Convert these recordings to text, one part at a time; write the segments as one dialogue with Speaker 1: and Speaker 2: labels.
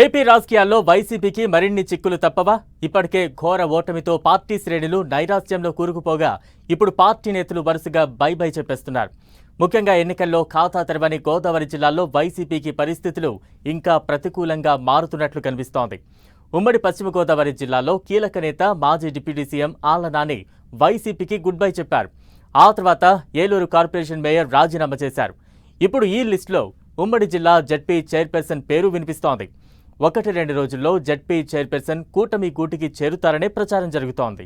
Speaker 1: AP రాజకీయాల్లో వైసీపీకి మరిన్ని చిక్కులు తప్పవా? ఇప్పటికే ఘోర ఓటమితో పార్టీ శ్రేణులు నైరాశ్యంలో కూరుకుపోగా ఇప్పుడు పార్టీ నేతలు వరుసగా బై బై చెప్పేస్తున్నారు. ముఖ్యంగా ఎన్నికల్లో ఖాతా తెరవని గోదావరి జిల్లాలో వైసీపీకి పరిస్థితులు ఇంకా ప్రతికూలంగా మారుతున్నట్లు కనిపిస్తోంది. ఉమ్మడి పశ్చిమ గోదావరి జిల్లాలో కీలక నేత మాజీ డిప్యూటీ సీఎం ఆళ్ల నాని వైసీపీకి గుడ్ బై చెప్పారు. ఆ తర్వాత ఏలూరు కార్పొరేషన్ మేయర్ రాజీనామా చేశారు. ఇప్పుడు ఈ లిస్టులో ఉమ్మడి జిల్లా జడ్పీ చైర్పర్సన్ పేరు వినిపిస్తోంది. 1-2 రోజుల్లో జడ్పీ చైర్పర్సన్ కూటమి గూటికి చేరుతారనే ప్రచారం జరుగుతోంది.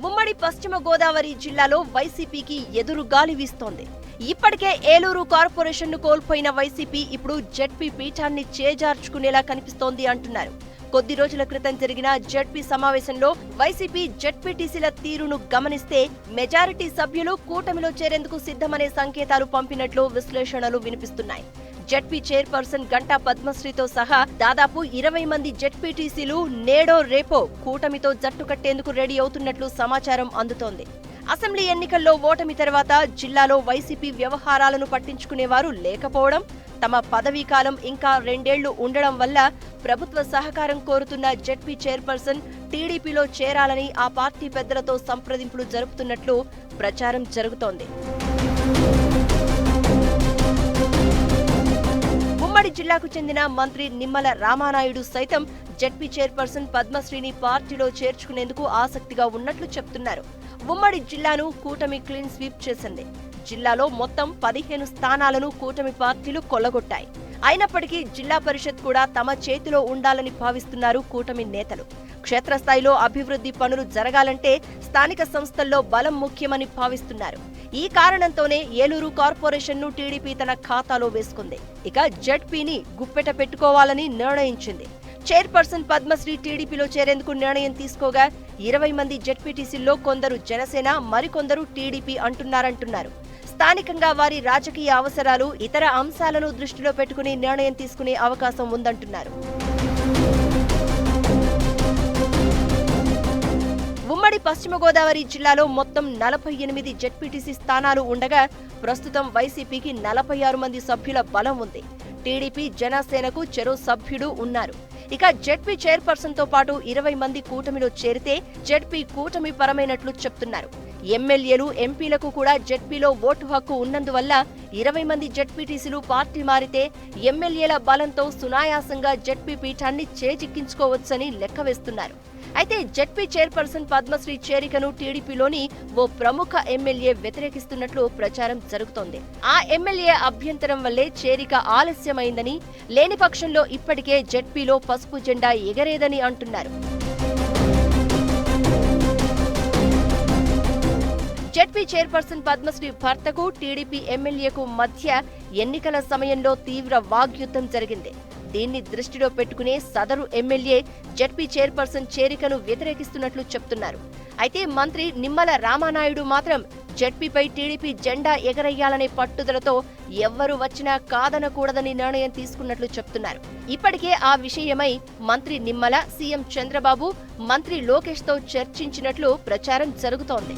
Speaker 2: ఉమ్మడి పశ్చిమ గోదావరి జిల్లాలో వైసీపీకి ఎదురు గాలి వీస్తోంది. ఇప్పటికే ఏలూరు కార్పొరేషన్ ను కోల్పోయిన వైసీపీ ఇప్పుడు జడ్పీ పీఠాన్ని చేజార్చుకునేలా కనిపిస్తోంది అంటున్నారు. కొద్ది రోజుల క్రితం జరిగిన జడ్పీ సమావేశంలో వైసీపీ జడ్పీటీసీల తీరును గమనిస్తే మెజారిటీ సభ్యులు కూటమిలో చేరేందుకు సిద్ధమనే సంకేతాలు పంపినట్లు విశ్లేషణలు వినిపిస్తున్నాయి. జడ్పీ చైర్పర్సన్ గంటా పద్మశ్రీతో సహా దాదాపు 20 మంది జడ్పీటీసీలు నేడో రేపో కూటమితో జట్టు కట్టేందుకు రెడీ అవుతున్నట్లు సమాచారం అందుతోంది. అసెంబ్లీ ఎన్నికల్లో ఓటమి తర్వాత జిల్లాలో వైసీపీ వ్యవహారాలను పట్టించుకునేవారు లేకపోవడం, తమ పదవీ కాలం ఇంకా 2 ఏళ్లు ఉండడం వల్ల ప్రభుత్వ సహకారం కోరుతున్న జడ్పీ చైర్పర్సన్ టీడీపీలో చేరాలని ఆ పార్టీ పెద్దలతో సంప్రదింపులు జరుపుతున్నట్లు ప్రచారం జరుగుతోంది. ఉమ్మడి జిల్లాకు చెందిన మంత్రి నిమ్మల రామానాయుడు సైతం జడ్పీ చైర్పర్సన్ పద్మశ్రీని పార్టీలో చేర్చుకునేందుకు ఆసక్తిగా ఉన్నట్లు చెప్తున్నారు. ఉమ్మడి జిల్లాను కూటమి క్లీన్ స్వీప్ చేసింది. జిల్లాలో మొత్తం 15 స్థానాలను కూటమి పార్టీలు కొల్లగొట్టాయి. అయినప్పటికీ జిల్లా పరిషత్ కూడా తమ చేతిలో ఉండాలని భావిస్తున్నారు కూటమి నేతలు. క్షేత్రస్థాయిలో అభివృద్ధి పనులు జరగాలంటే స్థానిక సంస్థల్లో బలం ముఖ్యమని భావిస్తున్నారు. ఈ కారణంతోనే ఏలూరు కార్పొరేషన్ ను టీడీపీ తన ఖాతాలో వేసుకుంది. ఇక జడ్పీని గుప్పెట పెట్టుకోవాలని నిర్ణయించింది. చైర్పర్సన్ పద్మశ్రీ టీడీపీలో చేరేందుకు నిర్ణయం తీసుకోగా 20 మంది జడ్పీటీసీల్లో కొందరు జనసేన, మరికొందరు టీడీపీ అంటున్నారు. స్థానికంగా వారి రాజకీయ అవసరాలు, ఇతర అంశాలను దృష్టిలో పెట్టుకుని నిర్ణయం తీసుకునే అవకాశం ఉందంటున్నారు. ఉమ్మడి పశ్చిమ గోదావరి జిల్లాలో మొత్తం 48 జడ్పీటీసీ స్థానాలు ఉండగా ప్రస్తుతం వైసీపీకి 46 మంది సభ్యుల బలం ఉంది. టీడీపీ, జనసేనకు చెరో సభ్యుడు ఉన్నారు. ఇక జడ్పీ చైర్పర్సన్ తో పాటు 20 మంది కూటమిలో చేరితే జడ్పీ కూటమి పరమైనట్లు చెప్తున్నారు. ఎమ్మెల్యేలు, ఎంపీలకు కూడా జడ్పీలో ఓటు హక్కు ఉన్నందువల్ల 20 మంది జడ్పీటీసీలు పార్టీ మారితే ఎమ్మెల్యేల బలంతో సునాయాసంగా జడ్పీ పీఠాన్ని చేజిక్కించుకోవచ్చని లెక్క వేస్తున్నారు. అయితే జడ్పీ చైర్పర్సన్ పద్మశ్రీ చేరికను టీడీపీలోని ఓ ప్రముఖ ఎమ్మెల్యే వ్యతిరేకిస్తున్నట్లు ప్రచారం జరుగుతోంది. ఆ ఎమ్మెల్యే అభ్యంతరం వల్లే చేరిక ఆలస్యమైందని, లేని పక్షంలో ఇప్పటికే జడ్పీలో పసుపు జెండా ఎగరేదని అంటున్నారు. జడ్పీ చైర్పర్సన్ పద్మశ్రీ భర్తకు టీడీపీ ఎమ్మెల్యేకు మధ్య ఎన్నికల సమయంలో తీవ్ర వాగ్యుద్ధం జరిగింది. దీన్ని దృష్టిలో పెట్టుకునే సదరు ఎమ్మెల్యే జడ్పీ చైర్పర్సన్ చేరికను వ్యతిరేకిస్తున్నట్లు చెప్తున్నారు. అయితే మంత్రి నిమ్మల రామానాయుడు మాత్రం జడ్పీపై టీడీపీ జెండా ఎగరయ్యాలనే పట్టుదలతో ఎవ్వరు వచ్చినా కాదనకూడదని నిర్ణయం తీసుకున్నట్లు చెప్తున్నారు. ఇప్పటికే ఆ విషయమై మంత్రి నిమ్మల, సీఎం చంద్రబాబు, మంత్రి లోకేష్ తో చర్చించినట్లు ప్రచారం జరుగుతోంది.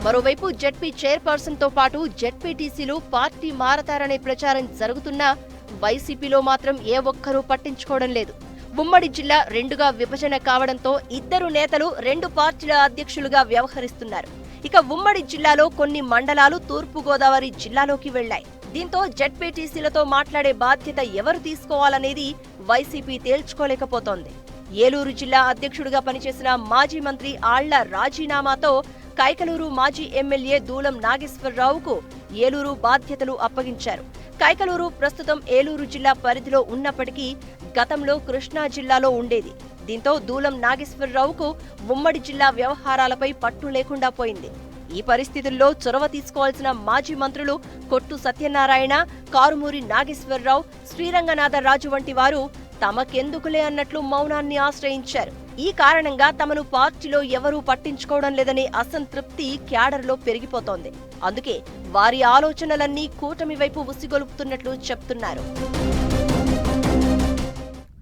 Speaker 2: మరోవైపు జడ్పీ చైర్పర్సన్ తో పాటు జడ్పీటీసీలు పార్టీ మారతారనే ప్రచారం జరుగుతున్నా వైసీపీలో మాత్రం ఏ ఒక్కరూ పట్టించుకోవడం లేదు. ఉమ్మడి జిల్లా 2గా విభజన కావడంతో 2 నేతలు 2 పార్టీల అధ్యక్షులుగా వ్యవహరిస్తున్నారు. ఇక ఉమ్మడి జిల్లాలో కొన్ని మండలాలు తూర్పు గోదావరి జిల్లాలోకి వెళ్లాయి. దీంతో జడ్పీటీసీలతో మాట్లాడే బాధ్యత ఎవరు తీసుకోవాలనేది వైసీపీ తేల్చుకోలేకపోతోంది. ఏలూరు జిల్లా అధ్యక్షుడిగా పనిచేసిన మాజీ మంత్రి ఆళ్ల రాజీనామాతో కైకలూరు మాజీ ఎమ్మెల్యే దూలం నాగేశ్వరరావుకు ఏలూరు బాధ్యతలు అప్పగించారు. కైకలూరు ప్రస్తుతం ఏలూరు జిల్లా పరిధిలో ఉన్నప్పటికీ గతంలో కృష్ణా జిల్లాలో ఉండేది. దీంతో దూలం నాగేశ్వరరావుకు ఉమ్మడి జిల్లా వ్యవహారాలపై పట్టు లేకుండా పోయింది. ఈ పరిస్థితుల్లో చొరవ తీసుకోవాల్సిన మాజీ మంత్రులు కొట్టు సత్యనారాయణ, కారుమూరి నాగేశ్వరరావు, శ్రీరంగనాథరాజు వంటి వారు తమకెందుకులే అన్నట్లు మౌనాన్ని ఆశ్రయించారు. ఈ కారణంగా తమను పార్టీలో ఎవరూ పట్టించుకోవడం లేదనే అసంతృప్తి క్యాడర్లో పెరిగిపోతోంది. అందుకే వారి ఆలోచనలన్నీ కూటమి వైపు ఉసిగొలుపుతున్నట్లు చెప్తున్నారు.